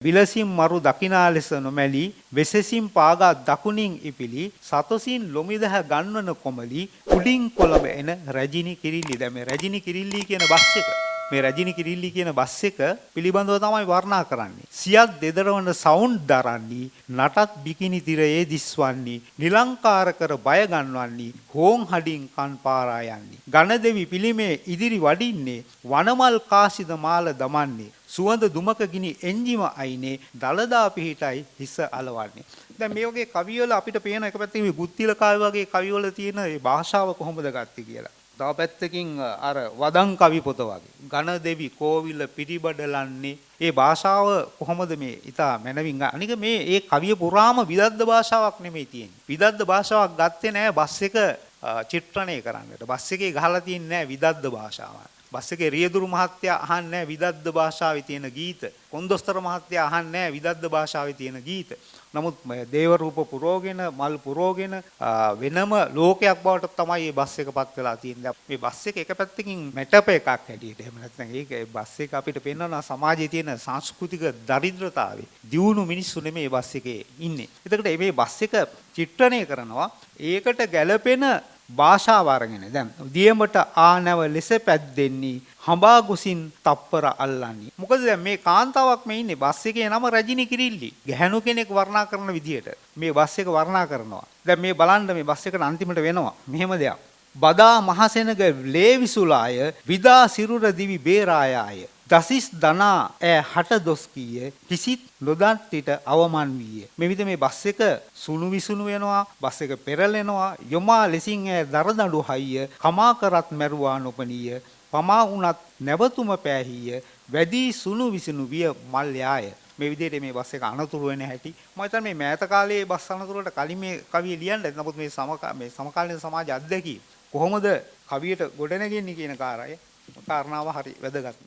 විලසින් මරු දකිනා ලෙස නොමැලි වෙසෙසින් පාගා දකුණින් ඉපිලි සතොසින් ලොමිදහ ගන්වන කොමලි උඩින් කොළඹ එන රජිනි කිරිල්ලි. දැන් මේ රජිනි කිරිල්ලි කියන බස් එක මේ රජිනි කිරිල්ලි කියන බස් එක පිළිබඳව තමයි වර්ණනා කරන්නේ. සියක් දෙදරවන සවුන්ඩ් දරන්නේ නටත් බිකිනි තිරයේ දිස්වන්නේ නිලංකාර කර බය ගන්වන්නේ හෝන් හඩින් කන් පාරා යන්නේ ඝන දෙවි පිළිමේ ඉදිරි වඩින්නේ වනමල් කාසිද මාල දමන්නේ සුවඳ දුමක ගිනි එන්ජිම අයිනේ දලදා පිහිටයි හිස අලවන්නේ. දැන් මේ වගේ කවිවල අපිට පේන එක පැත්තකින් මේ ගුත්තිල කවි වගේ කවිවල තියෙන මේ භාෂාව කොහොමද ගත්තේ කියලා. තව පැත්තකින් අර වදන් කවි පොත වගේ ඝන දෙවි කෝවිල පිරිබඩලන්නේ ඒ භාෂාව කොහොමද මේ ඉතා මනවින් අනික මේ ඒ කවිය පුරාම විදග්ධ භාෂාවක් නෙමෙයි තියෙන්නේ. විදග්ධ භාෂාවක් ගත්තේ නැහැ බස් එක චිත්‍රණය කරන්නට. බස් එකේ ගහලා තියෙන්නේ නැහැ විදග්ධ භාෂාවක්. බස් එකේ රියදුරු මහත්තයා අහන්නේ නැහැ විදග්ධ භාෂාවේ තියෙන ගීත. කොන්දොස්තර මහත්තයා අහන්නේ නැහැ විදග්ධ භාෂාවේ තියෙන ගීත. නමුත් දේව රූප පුරෝගෙන මල් පුරෝගෙන වෙනම ලෝකයක් බවට තමයි මේ බස් එකපත් වෙලා තියෙන්නේ. මේ බස් එක එක පැත්තකින් මැටප එකක් හැටියට. එහෙම නැත්නම් ඒක බස් එක අපිට පෙන්වනවා සමාජයේ තියෙන සංස්කෘතික දරිද්‍රතාවය. දියුණු මිනිස්සු නෙමෙයි බස් එකේ ඉන්නේ. එතකොට මේ බස් එක චිත්‍රණය කරනවා ඒකට ගැළපෙන භාෂාව අරගෙන. දැන් දියමට ආනව ලෙස පැද්දෙන්නේ හඹා ගුසින් තප්පර අල්ලන්නේ. මොකද දැන් මේ කාන්තාවක් මේ ඉන්නේ බස් එකේ නම රජිනි කිරිල්ලි. ගැහණු කෙනෙක් වර්ණනා කරන විදියට මේ බස් එක වර්ණනා කරනවා. දැන් මේ බලන්න මේ බස් එකට අන්තිමට වෙනවා මෙහෙම දෙයක්. බදා මහසෙනග ලේවිසුලාය විදා සිරුර දිවි බේරායාය. දසිස් දනා ඈ හට දොස් කීය කිසිත් නොදන්ටිට අවමන් වීය. මේ විදිහ මේ බස් එක සුණු විසුණු වෙනවා, බස් එක පෙරලෙනවා, යොමා ලෙසින් ඈ දරදඬු හයිය, කමා කරත් මැරුවා නොපනීය, පමා වුණත් නැවතුම පෑහිය, වැඩි සුණු විසුණු විය මල් යාය. මේ විදිහට මේ බස් එක අනතුරු වෙන හැටි මම හිතන්නේ මේ මෑත කාලයේ බස් අනතුරට කලින් මේ කවිය ලියන්න ඇති. නමුත් මේ සමකාලීන සමාජ අත්දැකීම් කොහොමද කවියට ගොඩනගන්නේ කියන කාරණාව හරි වැදගත්.